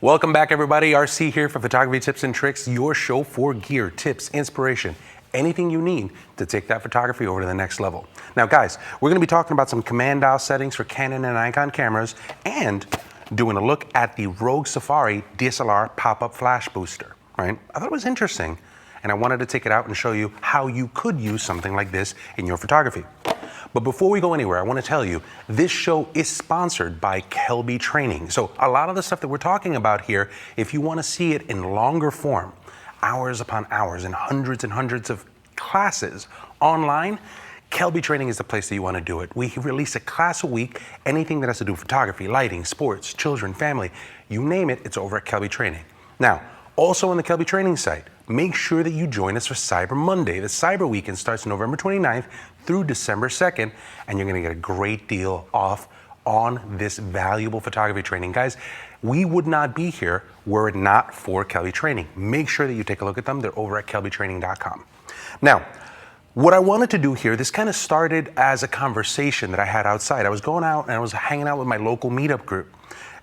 Welcome back, everybody. RC here for Photography Tips and Tricks, your show for gear, tips, inspiration, anything you need to take that photography over to the next level. Now, guys, we're going to be talking about some command dial settings for Canon and Nikon cameras and doing a look at the Rogue Safari DSLR pop-up flash booster, right? I thought it was interesting, and I wanted to take it out and show you how you could use something like this in your photography. But before we go anywhere, I want to tell you, this show is sponsored by Kelby Training. So a lot of the stuff that we're talking about here, if you want to see it in longer form, hours upon hours and hundreds of classes online, Kelby Training is the place that you want to do it. We release a class a week, anything that has to do with photography, lighting, sports, children, family, you name it, it's over at Kelby Training. Now, also on the Kelby Training site, make sure that you join us for Cyber Monday. The Cyber Weekend starts November 29th through December 2nd, and you're gonna get a great deal off on this valuable photography training. Guys, we would not be here were it not for Kelby Training. Make sure that you take a look at them. They're over at kelbytraining.com. Now, what I wanted to do here, this kind of started as a conversation that I had outside. I was going out and I was hanging out with my local meetup group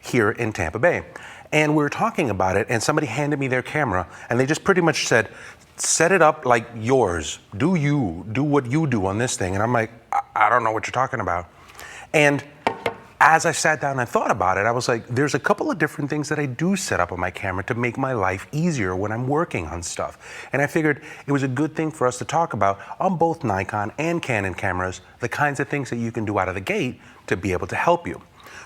here in Tampa Bay. And we were talking about it, and somebody handed me their camera, and they just pretty much said, set it up like yours. Do what you do on this thing. And I'm like, I don't know what you're talking about. And as I sat down and thought about it, I was like, there's a couple of different things that I do set up on my camera to make my life easier when I'm working on stuff. And I figured it was a good thing for us to talk about on both Nikon and Canon cameras, the kinds of things that you can do out of the gate to be able to help you.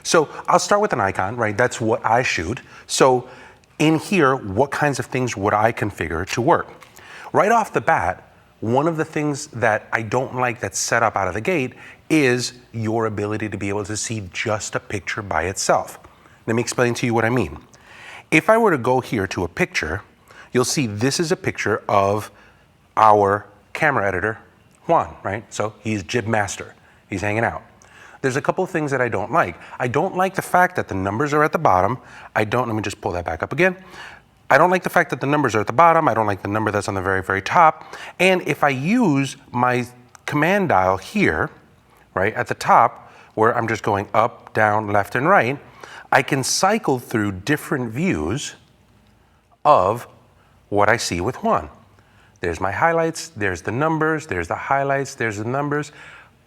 So I'll start with the Nikon, right? That's what I shoot. So in here, what kinds of things would I configure to work? Right off the bat, one of the things that I don't like that's set up out of the gate is your ability to be able to see just a picture by itself. Let me explain to you what I mean. If I were to go here to a picture, you'll see this is a picture of our camera editor, Juan, right? So he's jib master, he's hanging out. There's a couple of things that I don't like. I don't like the fact that the numbers are at the bottom. Let me just pull that back up again. I don't like the fact that the numbers are at the bottom. I don't like the number that's on the very top. And if I use my command dial here, right at the top, where I'm just going up, down, left, and right, I can cycle through different views of what I see with Juan. There's my highlights, there's the numbers, there's the highlights, there's the numbers.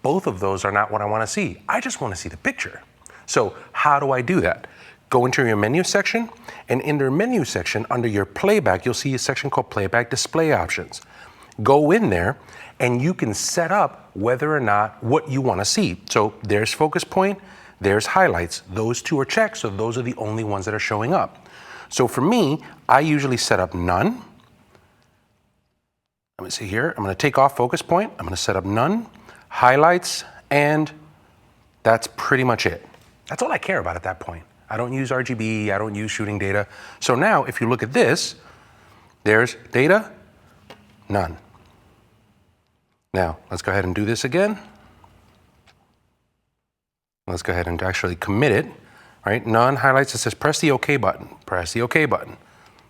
Both of those are not what I want to see. I just want to see the picture. So how do I do that? Go into your menu section, and in the menu section, under your playback, you'll see a section called Playback Display Options. Go in there, and you can set up whether or not what you want to see. So there's focus point, there's highlights. Those two are checked, so those are the only ones that are showing up. So for me, I usually set up none. Let me see here. I'm going to take off focus point. I'm going to set up none, highlights, and that's pretty much it. That's all I care about at that point. I don't use RGB, I don't use shooting data. So now if you look at this, there's data, none. Now let's go ahead and do this again. Let's go ahead and actually commit it, right? None, highlights, it says press the OK button, press the OK button,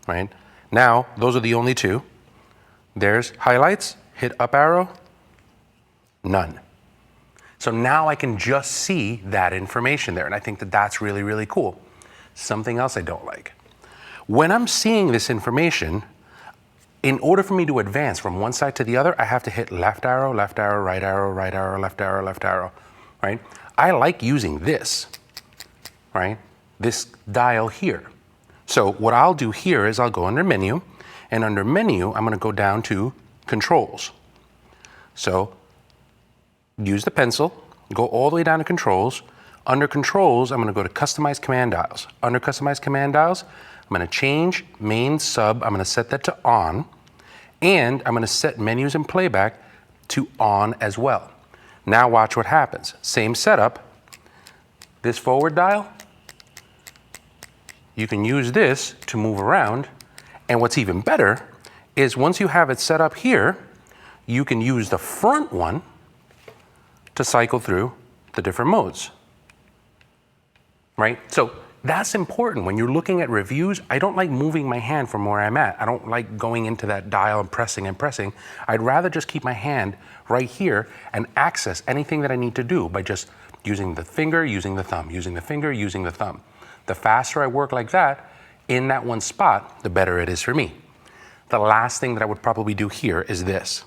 right? Now those are the only two. There's highlights, hit up arrow, none. So now I can just see that information there, and I think that that's really, really cool. Something else I don't like. When I'm seeing this information, in order for me to advance from one side to the other, I have to hit left arrow, right arrow, right arrow, left arrow, left arrow, right? I like using this, right? This dial here. So what I'll do here is I'll go under menu, and under menu, I'm gonna go down to controls. So use the pencil, go all the way down to controls. Under controls, I'm going to go to customize command dials. Under customize command dials, I'm going to change main sub, I'm going to set that to on, and I'm going to set menus and playback to on as well. Now watch what happens. Same setup, this forward dial, you can use this to move around, and what's even better is once you have it set up here, you can use the front one to cycle through the different modes, right? So that's important. When you're looking at reviews, I don't like moving my hand from where I'm at. I don't like going into that dial and pressing and pressing. I'd rather just keep my hand right here and access anything that I need to do by just using the finger, using the thumb, using the finger, using the thumb. The faster I work like that, in that one spot, the better it is for me. The last thing that I would probably do here is this.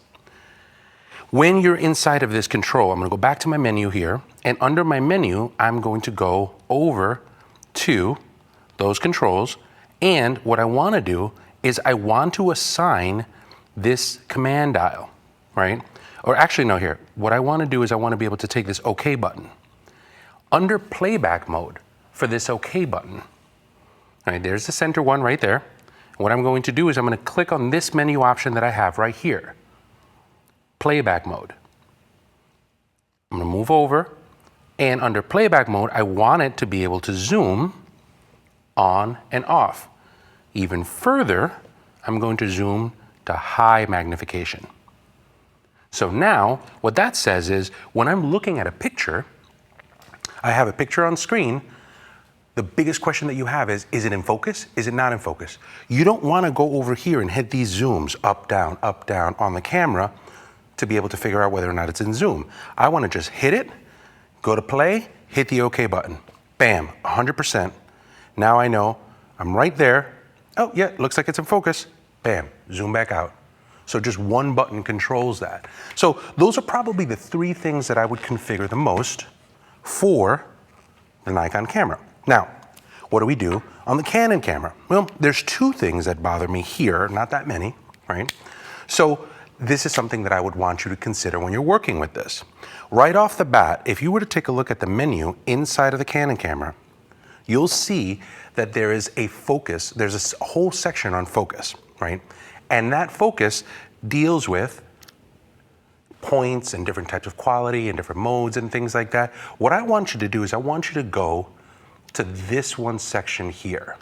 When you're inside of this control, I'm gonna go back to my menu here, and under my menu, I'm going to go over to those controls, and what I wanna do is I want to assign this command dial, right? Or actually, no, here. What I wanna do is I wanna be able to take this OK button. Under playback mode for this OK button, all right, there's the center one right there. What I'm going to do is I'm gonna click on this menu option that I have right here, playback mode. I'm gonna move over, and under playback mode, I want it to be able to zoom on and off. Even further, I'm going to zoom to high magnification. So now, what that says is, when I'm looking at a picture, I have a picture on screen, the biggest question that you have is it in focus? Is it not in focus? You don't wanna go over here and hit these zooms up, down, on the camera to be able to figure out whether or not it's in zoom. I wanna just hit it, go to play, hit the OK button. Bam, 100%. Now I know I'm right there. Oh yeah, looks like it's in focus. Bam, zoom back out. So just one button controls that. So those are probably the three things that I would configure the most for the Nikon camera. Now, what do we do on the Canon camera? Well, there's two things that bother me here, not that many, right? So this is something that I would want you to consider when you're working with this. Right off the bat, if you were to take a look at the menu inside of the Canon camera, you'll see that there is a focus, there's a whole section on focus, right? And that focus deals with points and different types of quality and different modes and things like that. What I want you to do is I want you to go to this one section here.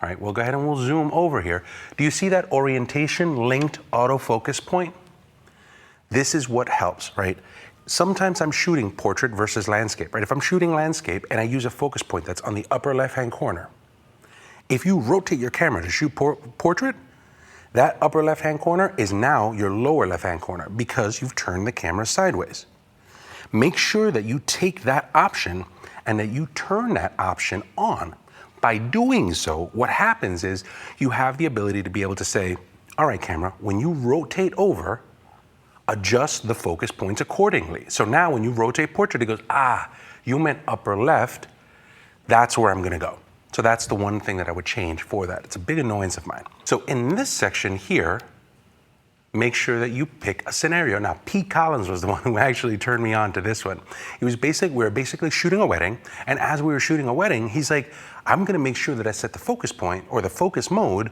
All right, we'll go ahead and we'll zoom over here. Do you see that orientation linked autofocus point? This is what helps, right? Sometimes I'm shooting portrait versus landscape, right? If I'm shooting landscape and I use a focus point that's on the upper left-hand corner, if you rotate your camera to shoot portrait, that upper left-hand corner is now your lower left-hand corner because you've turned the camera sideways. Make sure that you take that option and that you turn that option on. By doing so, what happens is you have the ability to be able to say, all right, camera, when you rotate over, adjust the focus points accordingly. So now when you rotate portrait, it goes, you meant upper left, that's where I'm gonna go. So that's the one thing that I would change for that. It's a big annoyance of mine. So in this section here, make sure that you pick a scenario. Now, Pete Collins was the one who actually turned me on to this one. We were basically shooting a wedding, and as we were shooting a wedding, he's like, I'm gonna make sure that I set the focus point or the focus mode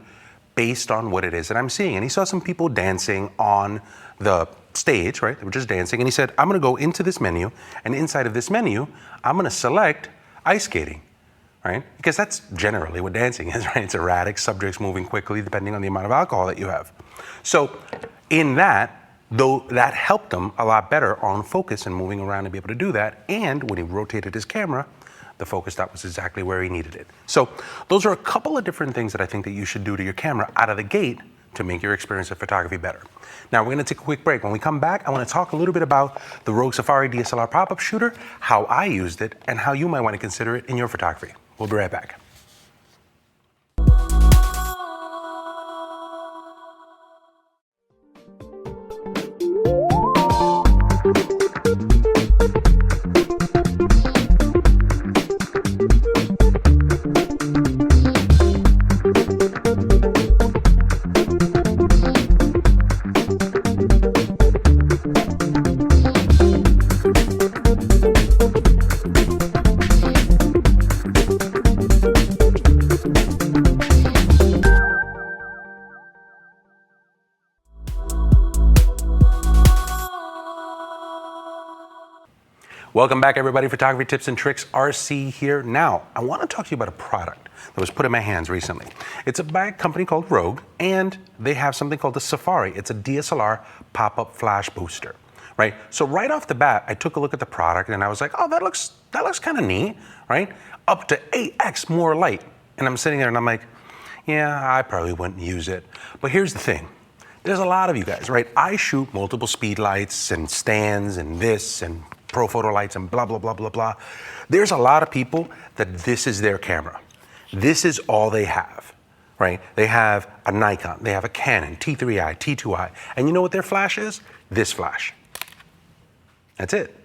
based on what it is that I'm seeing. And he saw some people dancing on the stage, right? They were just dancing, and he said, I'm gonna go into this menu, and inside of this menu, I'm gonna select ice skating. Right? Because that's generally what dancing is, right? It's erratic, subjects moving quickly depending on the amount of alcohol that you have. So in that, though, that helped him a lot better on focus and moving around to be able to do that. And when he rotated his camera, the focus dot was exactly where he needed it. So those are a couple of different things that I think that you should do to your camera out of the gate to make your experience of photography better. Now we're gonna take a quick break. When we come back, I wanna talk a little bit about the Rogue Safari DSLR pop-up shooter, how I used it, and how you might wanna consider it in your photography. We'll be right back. Welcome back, everybody. Photography Tips and Tricks, RC here. Now, I want to talk to you about a product that was put in my hands recently. It's by a company called Rogue, and they have something called the Safari. It's a DSLR pop-up flash booster, right? So right off the bat, I took a look at the product and I was like, oh, that looks kind of neat, right? Up to 8x more light. And I'm sitting there and I'm like, yeah, I probably wouldn't use it. But here's the thing. There's a lot of you guys, right? I shoot multiple speed lights and stands and this and pro photo lights and blah, blah, blah, blah, blah. There's a lot of people that this is their camera. This is all they have, right? They have a Nikon, they have a Canon, T3i, T2i, and you know what their flash is? This flash. That's it.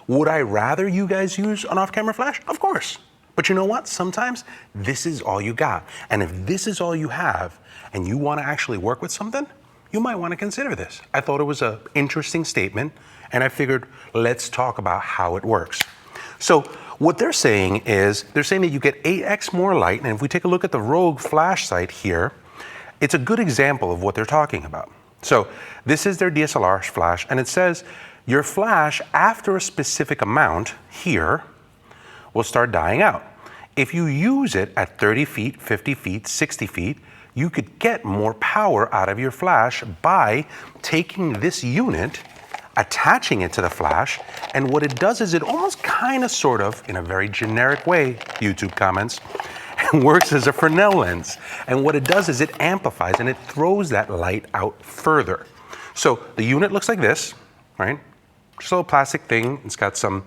Would I rather you guys use an off-camera flash? Of course. But you know what? Sometimes this is all you got. And if this is all you have and you want to actually work with something, you might want to consider this. I thought it was an interesting statement, and I figured let's talk about how it works. So what they're saying is, they're saying that you get 8x more light, and if we take a look at the Rogue flash site here, it's a good example of what they're talking about. So this is their DSLR flash, and it says your flash, after a specific amount here, will start dying out. If you use it at 30 feet, 50 feet, 60 feet, you could get more power out of your flash by taking this unit, attaching it to the flash, and what it does is it almost kind of sort of, in a very generic way, YouTube comments, works as a Fresnel lens. And what it does is it amplifies and it throws that light out further. So the unit looks like this, right? Just a little plastic thing. It's got some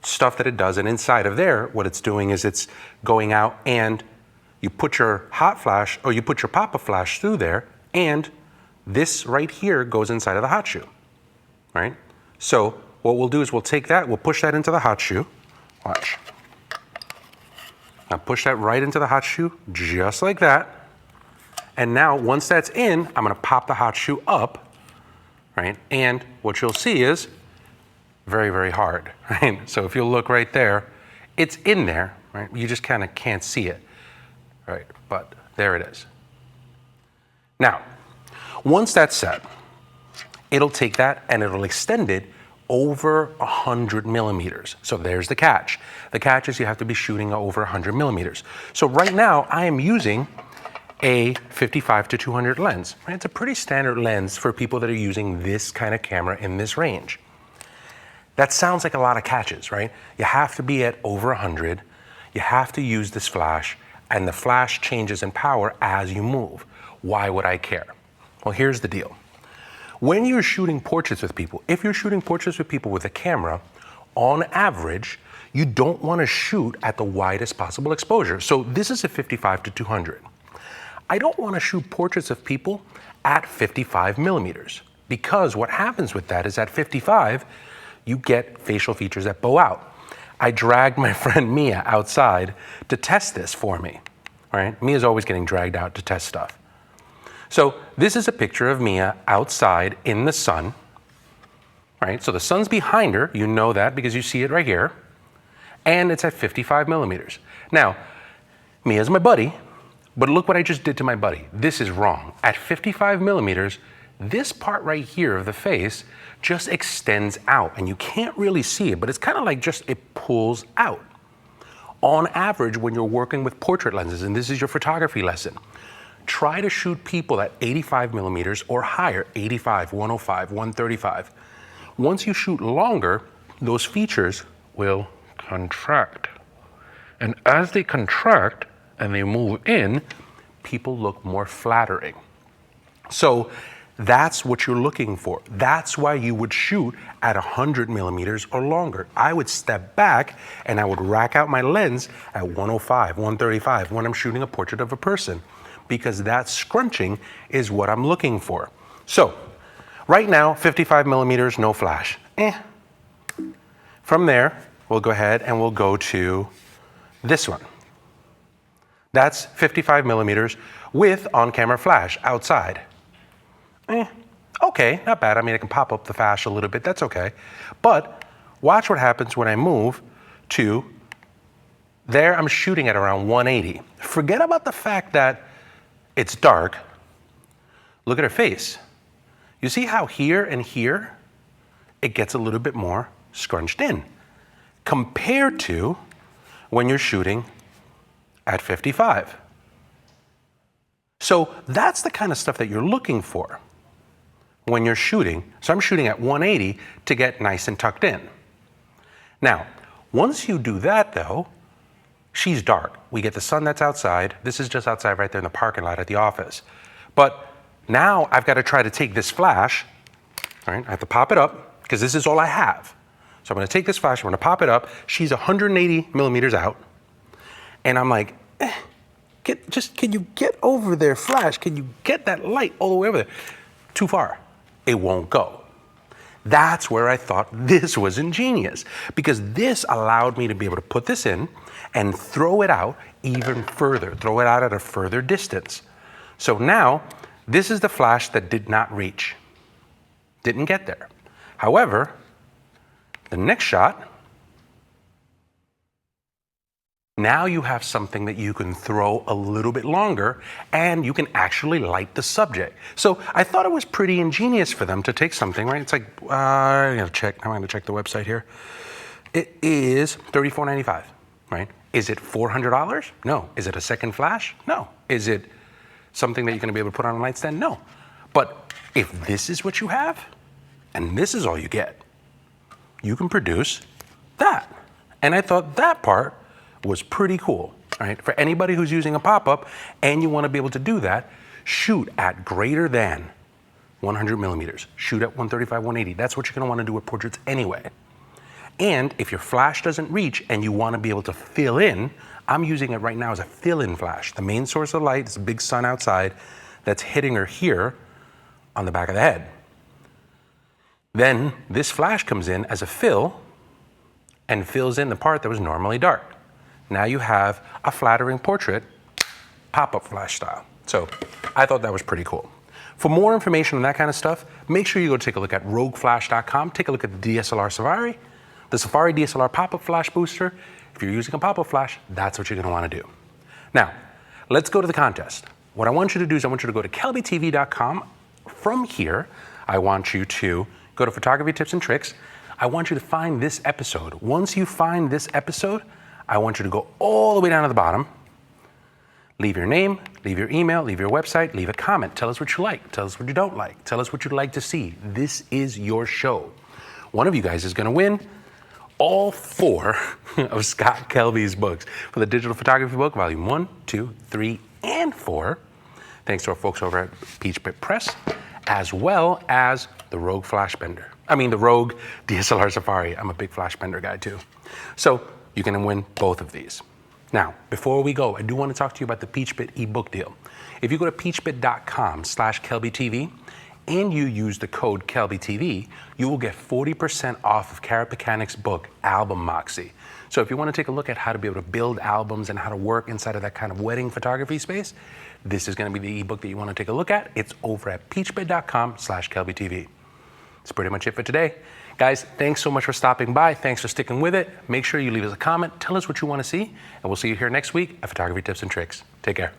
stuff that it does, and inside of there, what it's doing is it's going out and you put your hot flash, or you put your pop-up flash through there, and this right here goes inside of the hot shoe, right? So what we'll do is we'll take that, we'll push that into the hot shoe. Watch. Now push that right into the hot shoe, just like that. And now once that's in, I'm gonna pop the hot shoe up, right? And what you'll see is very, very hard, right? So if you'll look right there, it's in there, right? You just kind of can't see it, right? But there it is. Now, once that's set, it'll take that and it'll extend it over 100 millimeters. So there's the catch. The catch is you have to be shooting over 100 millimeters. So right now I am using a 55-200 lens, right? It's a pretty standard lens for people that are using this kind of camera in this range. That sounds like a lot of catches, right? You have to be at over 100. You have to use this flash, and the flash changes in power as you move. Why would I care? Well, here's the deal. When you're shooting portraits with people, if you're shooting portraits with people with a camera, on average, you don't want to shoot at the widest possible exposure. So this is a 55-200. I don't want to shoot portraits of people at 55 millimeters, because what happens with that is at 55, you get facial features that bow out. I dragged my friend Mia outside to test this for me, right? Mia's always getting dragged out to test stuff. So this is a picture of Mia outside in the sun, right? So the sun's behind her, you know that because you see it right here, and it's at 55 millimeters. Now, Mia's my buddy, but look what I just did to my buddy. This is wrong. At 55 millimeters, this part right here of the face just extends out, and you can't really see it, but it's kind of like just it pulls out. On average, when you're working with portrait lenses, and this is your photography lesson, try to shoot people at 85 millimeters or higher, 85, 105, 135. Once you shoot longer, those features will contract. And as they contract and they move in, people look more flattering. So that's what you're looking for. That's why you would shoot at 100 millimeters or longer. I would step back and I would rack out my lens at 105, 135 when I'm shooting a portrait of a person, because that scrunching is what I'm looking for. So right now, 55 millimeters, no flash. From there, we'll go ahead and we'll go to this one. That's 55 millimeters with on-camera flash outside. Okay, not bad. I mean, I can pop up the flash a little bit, that's okay. But watch what happens when I move to there. I'm shooting at around 180. Forget about the fact that it's dark. Look at her face. You see how here and here, it gets a little bit more scrunched in compared to when you're shooting at 55. So that's the kind of stuff that you're looking for when you're shooting. So I'm shooting at 180 to get nice and tucked in. Now, once you do that though, she's dark. We get the sun that's outside. This is just outside right there in the parking lot at the office. But now I've got to try to take this flash, all right? I have to pop it up because this is all I have. So I'm going to take this flash, I'm going to pop it up. She's 180 millimeters out. And I'm like, can you get over there, flash? Can you get that light all the way over there? Too far. It won't go. That's where I thought this was ingenious, because this allowed me to be able to put this in and throw it out even further, throw it out at a further distance. So now, this is the flash that did not reach, didn't get there. However, the next shot, now you have something that you can throw a little bit longer and you can actually light the subject. So I thought it was pretty ingenious for them to take something, right? It's like, I'm gonna check the website here. It is $34.95, right? Is it $400? No. Is it a second flash? No. Is it something that you're gonna be able to put on a nightstand? No. But if this is what you have, and this is all you get, you can produce that. And I thought that part was pretty cool, right? For anybody who's using a pop-up and you want to be able to do that, shoot at greater than 100 millimeters. Shoot at 135, 180. That's what you're going to want to do with portraits anyway. And if your flash doesn't reach and you want to be able to fill in, I'm using it right now as a fill-in flash. The main source of light is a big sun outside that's hitting her here on the back of the head. Then this flash comes in as a fill and fills in the part that was normally dark. Now you have a flattering portrait, pop-up flash style. So I thought that was pretty cool. For more information on that kind of stuff, make sure you go take a look at rogueflash.com. Take a look at the DSLR Safari, the Safari DSLR pop-up flash booster. If you're using a pop-up flash, that's what you're gonna wanna do. Now, let's go to the contest. What I want you to do is I want you to go to kelbytv.com. From here, I want you to go to photography tips and tricks. I want you to find this episode. Once you find this episode, I want you to go all the way down to the bottom, leave your name, leave your email, leave your website, leave a comment. Tell us what you like, tell us what you don't like, tell us what you'd like to see. This is your show. One of you guys is gonna win all 4 of Scott Kelby's books for the Digital Photography Book, Volume 1, 2, 3, and 4. Thanks to our folks over at Peach Pit Press, as well as the Rogue the Rogue DSLR Safari. I'm a big flash bender guy too. So you're gonna win both of these. Now, before we go, I do wanna talk to you about the PeachBit ebook deal. If you go to peachbit.com/KelbyTV and you use the code KelbyTV, you will get 40% off of Cara Pacanic's book, Album Moxie. So if you wanna take a look at how to be able to build albums and how to work inside of that kind of wedding photography space, this is gonna be the ebook that you wanna take a look at. It's over at peachbit.com/KelbyTV. That's pretty much it for today. Guys, thanks so much for stopping by. Thanks for sticking with it. Make sure you leave us a comment. Tell us what you want to see, and we'll see you here next week at Photography Tips and Tricks. Take care.